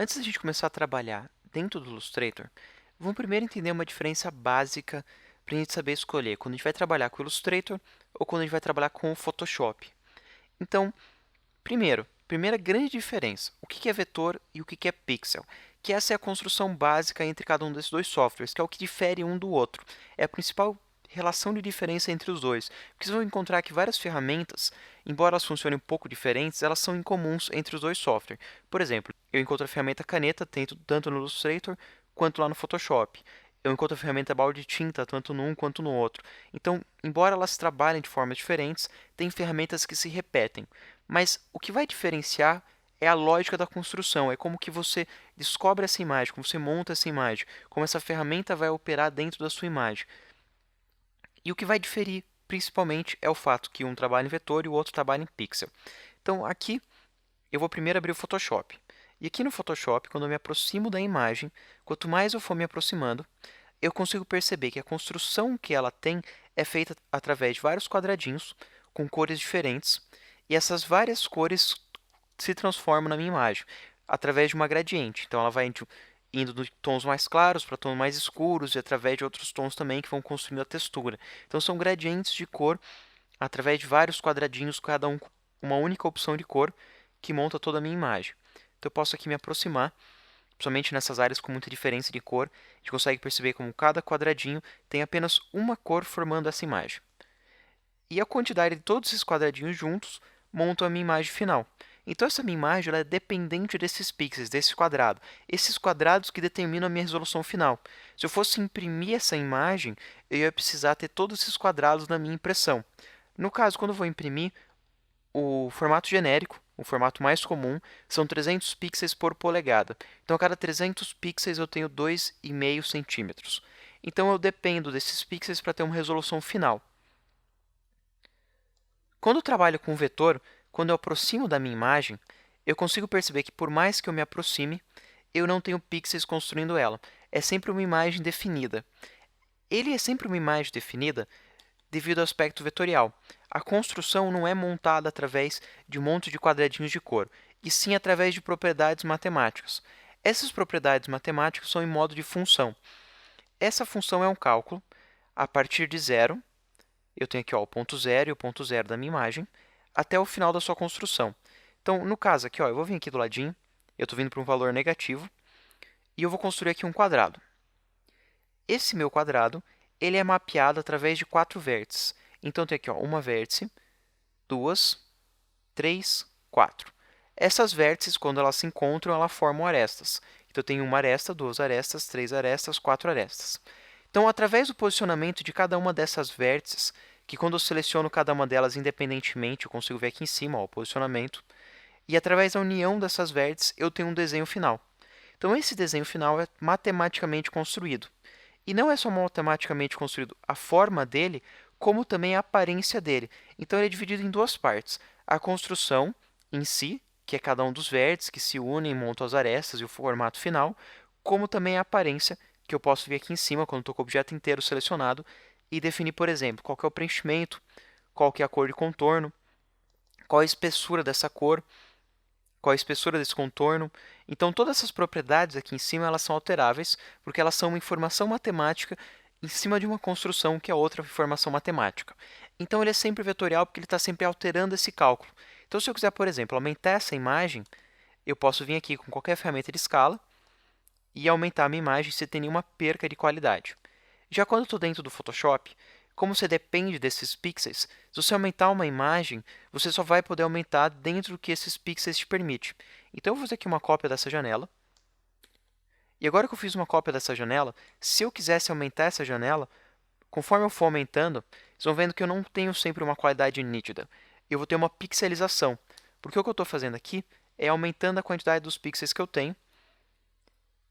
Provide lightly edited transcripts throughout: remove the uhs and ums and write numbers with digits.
Antes da gente começar a trabalhar dentro do Illustrator, vamos primeiro entender uma diferença básica para a gente saber escolher quando a gente vai trabalhar com o Illustrator ou quando a gente vai trabalhar com o Photoshop. Então, primeira grande diferença, o que é vetor e o que é pixel? Que essa é a construção básica entre cada um desses dois softwares, que é o que difere um do outro. É a principal relação de diferença entre os dois, porque vocês vão encontrar que várias ferramentas, embora elas funcionem um pouco diferentes, elas são incomuns entre os dois softwares. Por exemplo, eu encontro a ferramenta caneta tanto no Illustrator quanto lá no Photoshop. Eu encontro a ferramenta balde de tinta tanto num quanto no outro. Então, embora elas trabalhem de formas diferentes, tem ferramentas que se repetem. Mas o que vai diferenciar é a lógica da construção, é como que você descobre essa imagem, como você monta essa imagem, como essa ferramenta vai operar dentro da sua imagem. E o que vai diferir, principalmente, é o fato que um trabalha em vetor e o outro trabalha em pixel. Então, aqui, eu vou primeiro abrir o Photoshop. E aqui no Photoshop, quando eu me aproximo da imagem, quanto mais eu for me aproximando, eu consigo perceber que a construção que ela tem é feita através de vários quadradinhos com cores diferentes, e essas várias cores se transformam na minha imagem através de uma gradiente. Então, ela vai indo de tons mais claros para tons mais escuros e através de outros tons também que vão construindo a textura. Então, são gradientes de cor através de vários quadradinhos, cada um com uma única opção de cor que monta toda a minha imagem. Então, eu posso aqui me aproximar, principalmente nessas áreas com muita diferença de cor, a gente consegue perceber como cada quadradinho tem apenas uma cor formando essa imagem. E a quantidade de todos esses quadradinhos juntos montam a minha imagem final. Então, essa minha imagem ela é dependente desses pixels, desse quadrado. Esses quadrados que determinam a minha resolução final. Se eu fosse imprimir essa imagem, eu ia precisar ter todos esses quadrados na minha impressão. No caso, quando eu vou imprimir, o formato genérico, o formato mais comum, são 300 pixels por polegada. Então, a cada 300 pixels eu tenho 2,5 centímetros. Então, eu dependo desses pixels para ter uma resolução final. Quando eu trabalho com vetor, quando eu aproximo da minha imagem, eu consigo perceber que por mais que eu me aproxime, eu não tenho pixels construindo ela. É sempre uma imagem definida. Ele é sempre uma imagem definida devido ao aspecto vetorial. A construção não é montada através de um monte de quadradinhos de cor, e sim através de propriedades matemáticas. Essas propriedades matemáticas são em modo de função. Essa função é um cálculo a partir de zero. Eu tenho aqui ó, o ponto zero e o ponto zero da minha imagem, até o final da sua construção. Então, no caso aqui, ó, eu vou vir aqui do ladinho, eu estou vindo para um valor negativo, e eu vou construir aqui um quadrado. Esse meu quadrado, ele é mapeado através de 4 vértices. Então, tem aqui ó, uma vértice, 2, 3, 4. Essas vértices, quando elas se encontram, elas formam arestas. Então, eu tenho uma aresta, 2 arestas, 3 arestas, 4 arestas. Então, através do posicionamento de cada uma dessas vértices, que quando eu seleciono cada uma delas independentemente, eu consigo ver aqui em cima ó, o posicionamento, e através da união dessas vértices, eu tenho um desenho final. Então, esse desenho final é matematicamente construído. E não é só matematicamente construído a forma dele, como também a aparência dele. Então, ele é dividido em duas partes. A construção em si, que é cada um dos vértices que se unem, montam as arestas e o formato final, como também a aparência, que eu posso ver aqui em cima, quando estou com o objeto inteiro selecionado, e definir, por exemplo, qual que é o preenchimento, qual que é a cor de contorno, qual a espessura dessa cor, qual a espessura desse contorno. Então, todas essas propriedades aqui em cima elas são alteráveis, porque elas são uma informação matemática em cima de uma construção que é outra informação matemática. Então, ele é sempre vetorial porque ele está sempre alterando esse cálculo. Então, se eu quiser, por exemplo, aumentar essa imagem, eu posso vir aqui com qualquer ferramenta de escala e aumentar a minha imagem sem ter nenhuma perca de qualidade. Já quando eu estou dentro do Photoshop, como você depende desses pixels, se você aumentar uma imagem, você só vai poder aumentar dentro do que esses pixels te permitem. Então, eu vou fazer aqui uma cópia dessa janela. E agora que eu fiz uma cópia dessa janela, se eu quisesse aumentar essa janela, conforme eu for aumentando, vocês vão vendo que eu não tenho sempre uma qualidade nítida. Eu vou ter uma pixelização. Porque o que eu estou fazendo aqui é aumentando a quantidade dos pixels que eu tenho,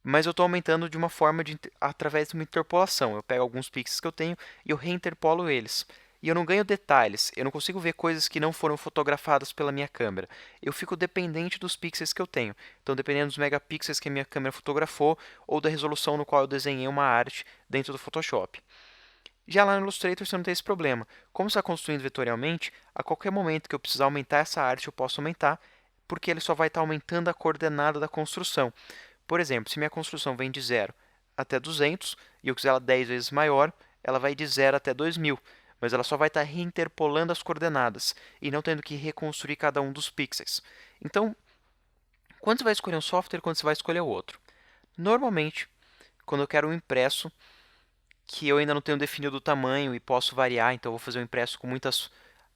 mas eu estou aumentando de uma forma através de uma interpolação. Eu pego alguns pixels que eu tenho e eu reinterpolo eles. E eu não ganho detalhes, eu não consigo ver coisas que não foram fotografadas pela minha câmera. Eu fico dependente dos pixels que eu tenho. Então, dependendo dos megapixels que a minha câmera fotografou ou da resolução no qual eu desenhei uma arte dentro do Photoshop. Já lá no Illustrator você não tem esse problema. Como está construindo vetorialmente, a qualquer momento que eu precisar aumentar essa arte, eu posso aumentar, porque ele só vai estar aumentando a coordenada da construção. Por exemplo, se minha construção vem de 0 até 200 e eu quiser ela 10 vezes maior, ela vai de 0 até 2000, mas ela só vai estar reinterpolando as coordenadas e não tendo que reconstruir cada um dos pixels. Então, quando você vai escolher um software e quando você vai escolher o outro? Normalmente, quando eu quero um impresso que eu ainda não tenho definido o tamanho e posso variar, então eu vou fazer um impresso com muitas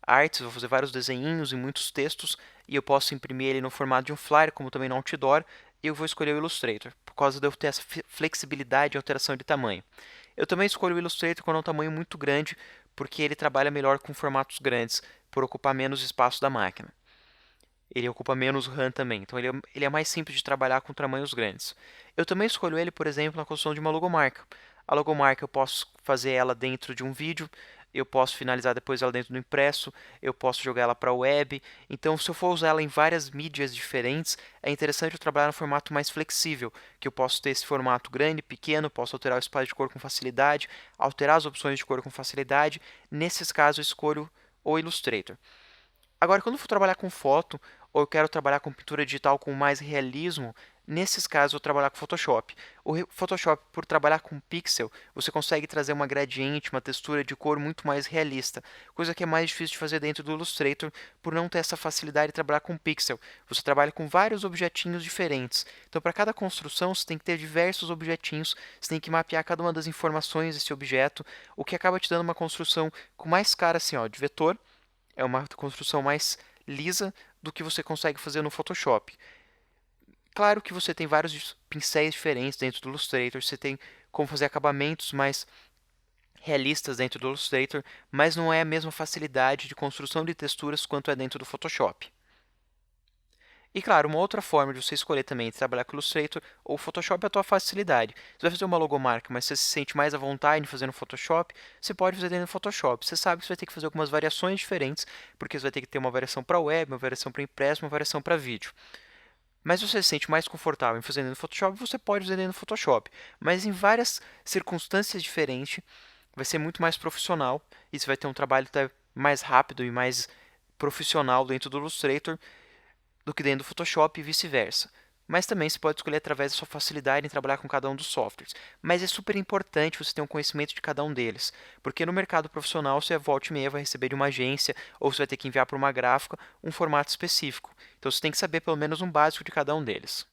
artes, vou fazer vários desenhinhos e muitos textos, e eu posso imprimir ele no formato de um flyer, como também no outdoor, e eu vou escolher o Illustrator, por causa de eu ter essa flexibilidade de alteração de tamanho. Eu também escolho o Illustrator quando é um tamanho muito grande, porque ele trabalha melhor com formatos grandes, por ocupar menos espaço da máquina. Ele ocupa menos RAM também, então ele é mais simples de trabalhar com tamanhos grandes. Eu também escolho ele, por exemplo, na construção de uma logomarca. A logomarca eu posso fazer ela dentro de um vídeo, eu posso finalizar depois ela dentro do impresso, eu posso jogar ela para a web. Então, se eu for usar ela em várias mídias diferentes, é interessante eu trabalhar no formato mais flexível, que eu posso ter esse formato grande, pequeno, posso alterar o espaço de cor com facilidade, alterar as opções de cor com facilidade. Nesses casos, eu escolho o Illustrator. Agora, quando eu for trabalhar com foto, ou eu quero trabalhar com pintura digital com mais realismo, nesses casos eu vou trabalhar com Photoshop. O Photoshop, por trabalhar com pixel, você consegue trazer uma gradiente, uma textura de cor muito mais realista, coisa que é mais difícil de fazer dentro do Illustrator, por não ter essa facilidade de trabalhar com pixel. Você trabalha com vários objetinhos diferentes. Então, para cada construção, você tem que ter diversos objetinhos, você tem que mapear cada uma das informações desse objeto, o que acaba te dando uma construção com mais cara assim, ó, de vetor. É uma construção mais lisa do que você consegue fazer no Photoshop. Claro que você tem vários pincéis diferentes dentro do Illustrator, você tem como fazer acabamentos mais realistas dentro do Illustrator, mas não é a mesma facilidade de construção de texturas quanto é dentro do Photoshop. E claro, uma outra forma de você escolher também trabalhar com Illustrator ou Photoshop é a tua facilidade. Você vai fazer uma logomarca, mas você se sente mais à vontade em fazer no Photoshop, você pode fazer dentro do Photoshop. Você sabe que você vai ter que fazer algumas variações diferentes, porque você vai ter que ter uma variação para web, uma variação para impresso, uma variação para vídeo. Mas se você se sente mais confortável em fazer dentro do Photoshop, você pode fazer dentro do Photoshop. Mas em várias circunstâncias diferentes, vai ser muito mais profissional e você vai ter um trabalho até mais rápido e mais profissional dentro do Illustrator do que dentro do Photoshop e vice-versa. Mas também você pode escolher através da sua facilidade em trabalhar com cada um dos softwares. Mas é super importante você ter um conhecimento de cada um deles, porque no mercado profissional você volta e meia vai receber de uma agência ou você vai ter que enviar para uma gráfica um formato específico. Então você tem que saber pelo menos um básico de cada um deles.